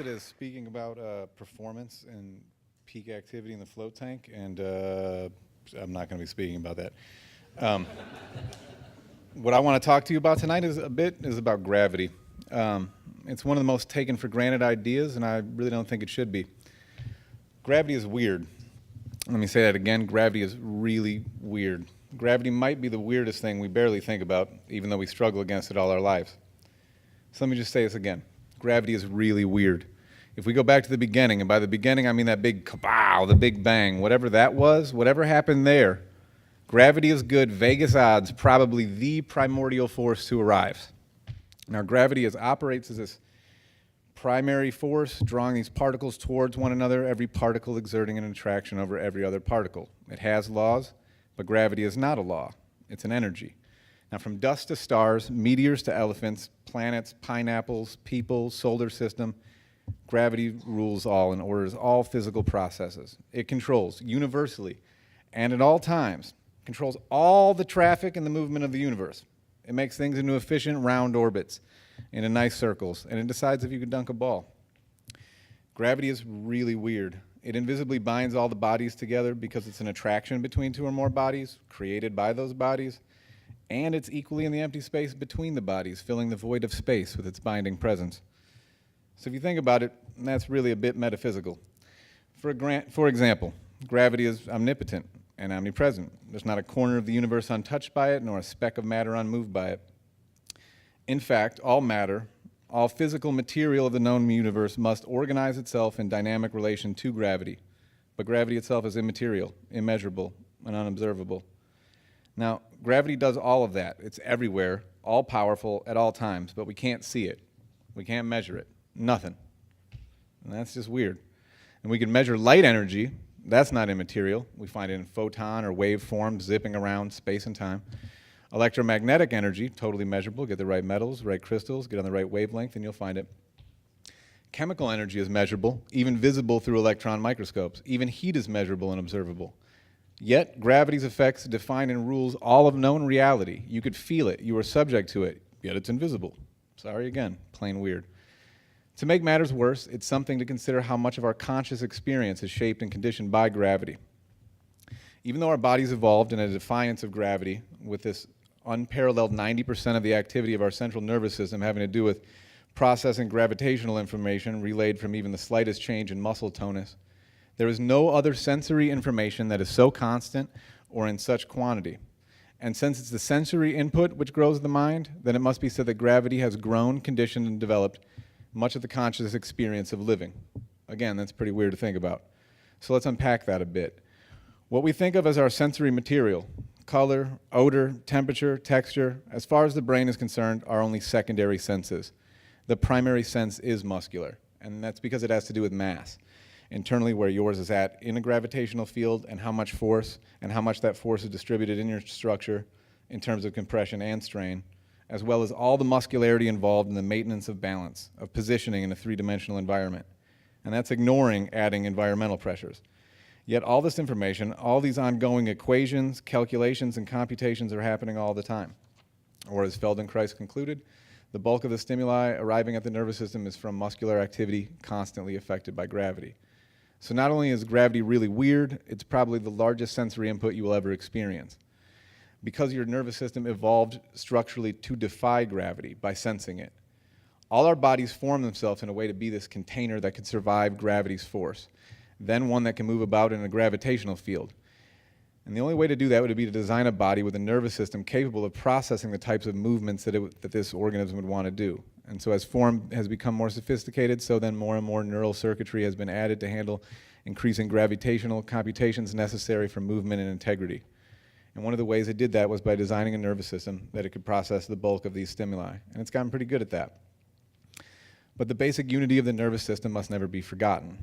listed as speaking about performance and peak activity in the float tank, and I'm not going to be speaking about that. What I want to talk to you about tonight is about gravity. It's one of the most taken for granted ideas, and I really don't think it should be. Gravity is weird. Let me say that again. Gravity is really weird. Gravity might be the weirdest thing we barely think about, even though we struggle against it all our lives. So let me just say this again. Gravity is really weird. If we go back to the beginning, and by the beginning I mean that big kapow, the big bang, whatever that was, whatever happened there, gravity is good, Vegas odds, probably the primordial force to arrive. Now gravity operates as this primary force, drawing these particles towards one another, every particle exerting an attraction over every other particle. It has laws, but gravity is not a law. It's an energy. Now from dust to stars, meteors to elephants, planets, pineapples, people, solar system, gravity rules all and orders all physical processes. It controls universally and at all times, controls all the traffic and the movement of the universe. It makes things into efficient round orbits, into nice circles, and it decides if you can dunk a ball. Gravity is really weird. It invisibly binds all the bodies together because it's an attraction between two or more bodies created by those bodies, and it's equally in the empty space between the bodies, filling the void of space with its binding presence. So if you think about it, that's really a bit metaphysical. For example, gravity is omnipotent and omnipresent. There's not a corner of the universe untouched by it, nor a speck of matter unmoved by it. In fact, all matter, all physical material of the known universe must organize itself in dynamic relation to gravity. But gravity itself is immaterial, immeasurable, and unobservable. Now, gravity does all of that. It's everywhere, all powerful at all times, but we can't see it. We can't measure it. Nothing. And that's just weird. And we can measure light energy. That's not immaterial. We find it in photon or wave form zipping around space and time. Electromagnetic energy, totally measurable. Get the right metals, right crystals, get on the right wavelength, and you'll find it. Chemical energy is measurable, even visible through electron microscopes. Even heat is measurable and observable. Yet, gravity's effects define and rules all of known reality. You could feel it. You are subject to it, yet it's invisible. Sorry again, plain weird. To make matters worse, it's something to consider how much of our conscious experience is shaped and conditioned by gravity. Even though our bodies evolved in a defiance of gravity, with this unparalleled 90% of the activity of our central nervous system having to do with processing gravitational information relayed from even the slightest change in muscle tonus, there is no other sensory information that is so constant or in such quantity. And since it's the sensory input which grows the mind, then it must be said that gravity has grown, conditioned, and developed much of the conscious experience of living. Again, that's pretty weird to think about. So let's unpack that a bit. What we think of as our sensory material, color, odor, temperature, texture, as far as the brain is concerned, are only secondary senses. The primary sense is muscular, and that's because it has to do with mass. Internally, where yours is at in a gravitational field, and how much force, and how much that force is distributed in your structure in terms of compression and strain, as well as all the muscularity involved in the maintenance of balance, of positioning in a three-dimensional environment. And that's ignoring adding environmental pressures. Yet all this information, all these ongoing equations, calculations, and computations are happening all the time. Or as Feldenkrais concluded, the bulk of the stimuli arriving at the nervous system is from muscular activity constantly affected by gravity. So not only is gravity really weird, it's probably the largest sensory input you will ever experience. Because your nervous system evolved structurally to defy gravity by sensing it. All our bodies form themselves in a way to be this container that can survive gravity's force, then one that can move about in a gravitational field. And the only way to do that would be to design a body with a nervous system capable of processing the types of movements that this organism would want to do. And so as form has become more sophisticated, so then more and more neural circuitry has been added to handle increasing gravitational computations necessary for movement and integrity. And one of the ways it did that was by designing a nervous system that it could process the bulk of these stimuli. And it's gotten pretty good at that. But the basic unity of the nervous system must never be forgotten.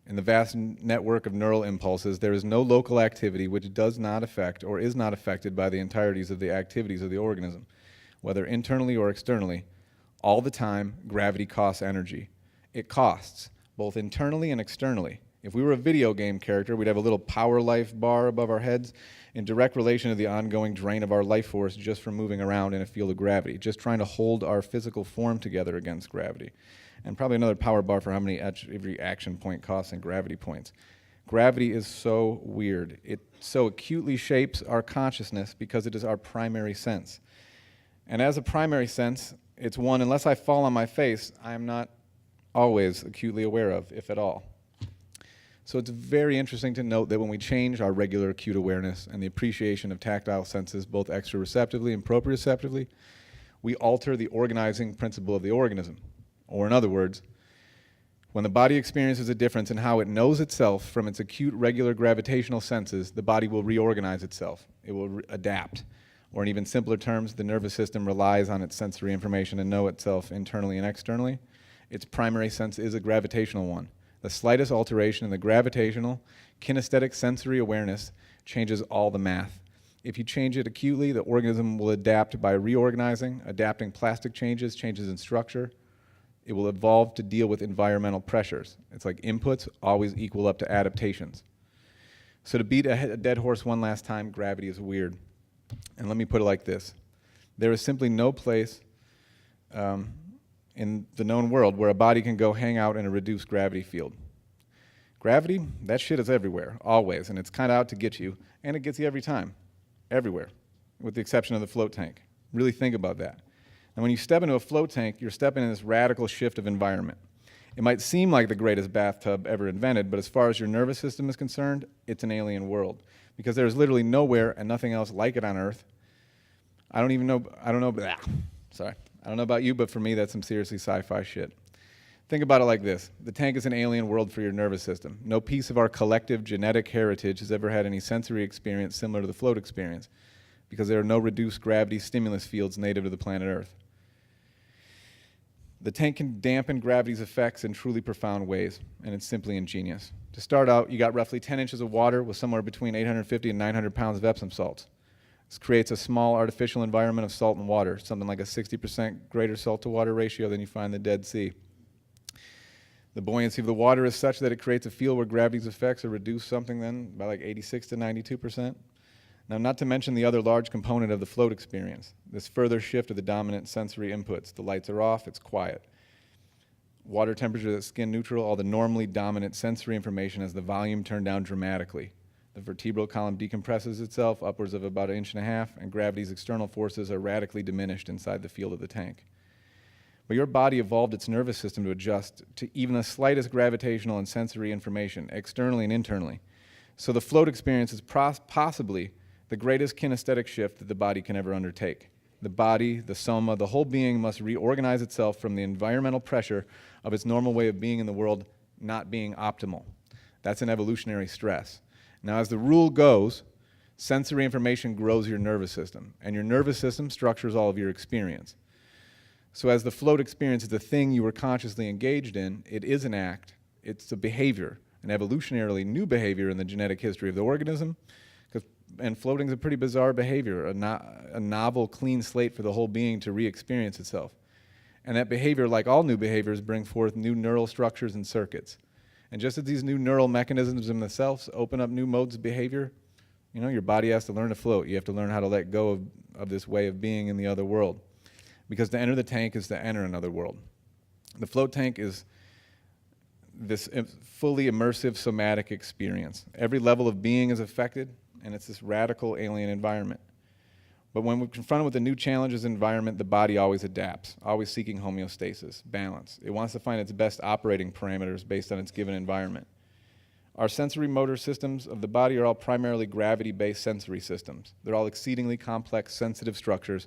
In the vast network of neural impulses, there is no local activity which does not affect or is not affected by the entireties of the activities of the organism, whether internally or externally. All the time, gravity costs energy. It costs, both internally and externally. If we were a video game character, we'd have a little power life bar above our heads in direct relation to the ongoing drain of our life force just from moving around in a field of gravity, just trying to hold our physical form together against gravity. and probably another power bar for how many every action point costs in gravity points. Gravity is so weird. It so acutely shapes our consciousness because it is our primary sense. And as a primary sense, it's one, unless I fall on my face, I am not always acutely aware of, if at all. So it's very interesting to note that when we change our regular acute awareness and the appreciation of tactile senses, both exteroceptively and proprioceptively, we alter the organizing principle of the organism. Or in other words, when the body experiences a difference in how it knows itself from its acute regular gravitational senses, the body will reorganize itself. It will adapt. Or in even simpler terms, the nervous system relies on its sensory information to know itself internally and externally. Its primary sense is a gravitational one. The slightest alteration in the gravitational, kinesthetic sensory awareness changes all the math. If you change it acutely, the organism will adapt by reorganizing, adapting plastic changes, changes in structure. It will evolve to deal with environmental pressures. It's like inputs always equal up to adaptations. So to beat a dead horse one last time, gravity is weird. And let me put it like this. There is simply no place in the known world where a body can go hang out in a reduced gravity field. Gravity, that shit is everywhere, always, and it's kind of out to get you, and it gets you every time, everywhere, with the exception of the float tank. Really think about that. And when you step into a float tank, you're stepping in this radical shift of environment. It might seem like the greatest bathtub ever invented, but as far as your nervous system is concerned, it's an alien world, because there's literally nowhere and nothing else like it on Earth. I don't know about you, but for me, that's some seriously sci-fi shit. Think about it like this. The tank is an alien world for your nervous system. No piece of our collective genetic heritage has ever had any sensory experience similar to the float experience, because there are no reduced gravity stimulus fields native to the planet Earth. The tank can dampen gravity's effects in truly profound ways, and it's simply ingenious. To start out, you got roughly 10 inches of water with somewhere between 850 and 900 pounds of Epsom salts. This creates a small artificial environment of salt and water, something like a 60% greater salt-to-water ratio than you find in the Dead Sea. The buoyancy of the water is such that it creates a field where gravity's effects are reduced something then by like 86 to 92%. Now, not to mention the other large component of the float experience, this further shift of the dominant sensory inputs. The lights are off, it's quiet. Water temperature is skin neutral, all the normally dominant sensory information has the volume turned down dramatically. The vertebral column decompresses itself upwards of about 1.5 inches, and gravity's external forces are radically diminished inside the field of the tank. But your body evolved its nervous system to adjust to even the slightest gravitational and sensory information, externally and internally. So the float experience is possibly the greatest kinesthetic shift that the body can ever undertake. The body, the soma, the whole being must reorganize itself from the environmental pressure of its normal way of being in the world not being optimal. That's an evolutionary stress. Now, as the rule goes, sensory information grows your nervous system, and your nervous system structures all of your experience. So as the float experience is the thing you were consciously engaged in, it is an act, it's a behavior, an evolutionarily new behavior in the genetic history of the organism, and floating is a pretty bizarre behavior, a novel, clean slate for the whole being to re-experience itself. And that behavior, like all new behaviors, bring forth new neural structures and circuits. And just as these new neural mechanisms in themselves open up new modes of behavior, your body has to learn to float. You have to learn how to let go of this way of being in the other world. Because to enter the tank is to enter another world. The float tank is this fully immersive somatic experience. Every level of being is affected, and it's this radical alien environment. But when we're confronted with a new challenges environment, the body always adapts, always seeking homeostasis, balance. It wants to find its best operating parameters based on its given environment. Our sensory motor systems of the body are all primarily gravity-based sensory systems. They're all exceedingly complex, sensitive structures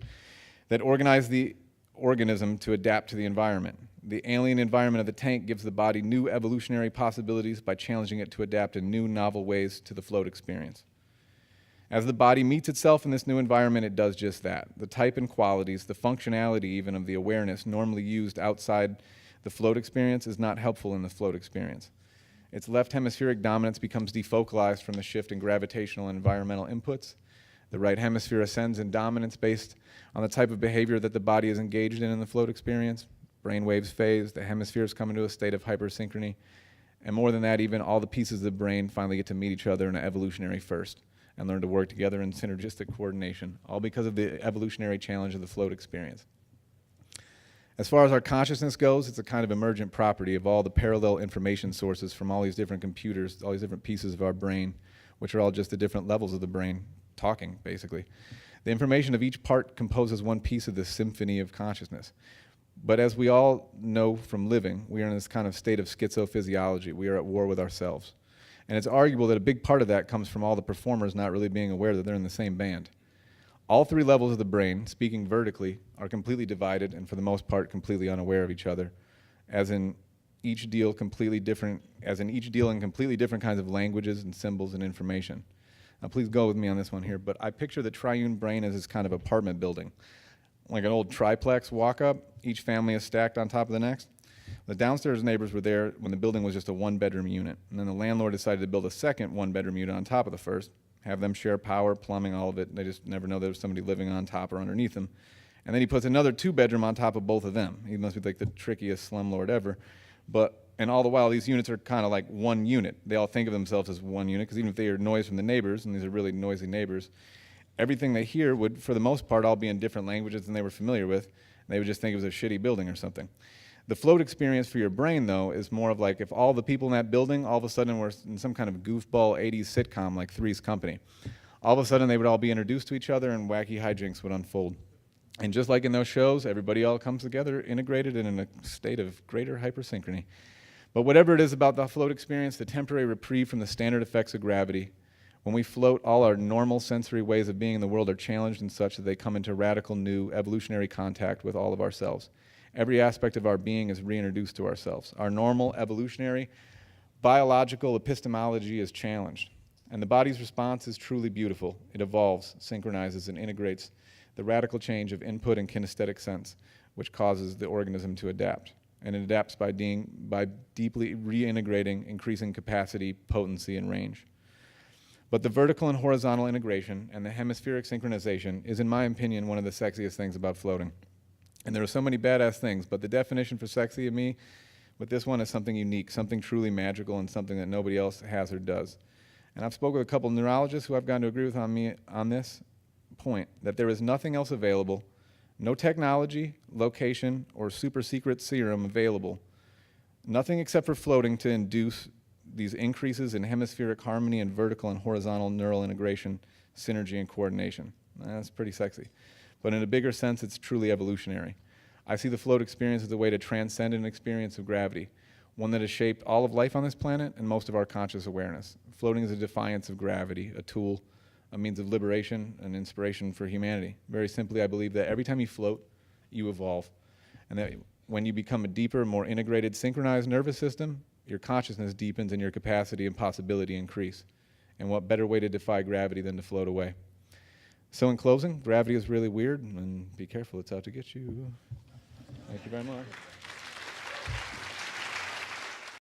that organize the organism to adapt to the environment. The alien environment of the tank gives the body new evolutionary possibilities by challenging it to adapt in new, novel ways to the float experience. As the body meets itself in this new environment, it does just that. The type and qualities, the functionality even of the awareness normally used outside the float experience is not helpful in the float experience. Its left hemispheric dominance becomes defocalized from the shift in gravitational and environmental inputs. The right hemisphere ascends in dominance based on the type of behavior that the body is engaged in the float experience. Brain waves phase, the hemispheres come into a state of hypersynchrony, and more than that, even all the pieces of the brain finally get to meet each other in an evolutionary first and learn to work together in synergistic coordination, all because of the evolutionary challenge of the float experience. As far as our consciousness goes, it's a kind of emergent property of all the parallel information sources from all these different computers, all these different pieces of our brain, which are all just the different levels of the brain talking, basically. The information of each part composes one piece of this symphony of consciousness. But as we all know from living, we are in this kind of state of schizophysiology. We are at war with ourselves. And it's arguable that a big part of that comes from all the performers not really being aware that they're in the same band. All three levels of the brain, speaking vertically, are completely divided and for the most part completely unaware of each other, as in each deal in completely different kinds of languages and symbols and information. Now please go with me on this one here, but I picture the triune brain as this kind of apartment building. Like an old triplex walk-up, each family is stacked on top of the next. The downstairs neighbors were there when the building was just a one-bedroom unit, and then the landlord decided to build a second one-bedroom unit on top of the first, have them share power, plumbing, all of it. They just never know there's somebody living on top or underneath them. And then he puts another two-bedroom on top of both of them. He must be like the trickiest slumlord ever. And all the while, these units are kind of like one unit. They all think of themselves as one unit, because even if they hear noise from the neighbors, and these are really noisy neighbors, everything they hear would, for the most part, all be in different languages than they were familiar with. They would just think it was a shitty building or something. The float experience for your brain, though, is more of like if all the people in that building all of a sudden were in some kind of goofball 80s sitcom like Three's Company. All of a sudden, they would all be introduced to each other and wacky hijinks would unfold. And just like in those shows, everybody all comes together, integrated and in a state of greater hypersynchrony. But whatever it is about the float experience, the temporary reprieve from the standard effects of gravity, when we float, all our normal sensory ways of being in the world are challenged in such that they come into radical new evolutionary contact with all of ourselves. Every aspect of our being is reintroduced to ourselves. Our normal evolutionary biological epistemology is challenged. And the body's response is truly beautiful. It evolves, synchronizes, and integrates the radical change of input and kinesthetic sense, which causes the organism to adapt. And it adapts by deeply reintegrating, increasing capacity, potency, and range. But the vertical and horizontal integration and the hemispheric synchronization is, in my opinion, one of the sexiest things about floating. And there are so many badass things, but the definition for sexy to me with this one is something unique, something truly magical, and something that nobody else has or does. And I've spoken with a couple of neurologists who I've gotten to agree with on this point, that there is nothing else available, no technology, location, or super secret serum available, nothing except for floating to induce these increases in hemispheric harmony and vertical and horizontal neural integration, synergy, and coordination. That's pretty sexy. But in a bigger sense, it's truly evolutionary. I see the float experience as a way to transcend an experience of gravity, one that has shaped all of life on this planet and most of our conscious awareness. Floating is a defiance of gravity, a tool, a means of liberation and inspiration for humanity. Very simply, I believe that every time you float, you evolve. And that when you become a deeper, more integrated, synchronized nervous system, your consciousness deepens and your capacity and possibility increase. And what better way to defy gravity than to float away? So in closing, gravity is really weird, and be careful, it's out to get you. Thank you very much.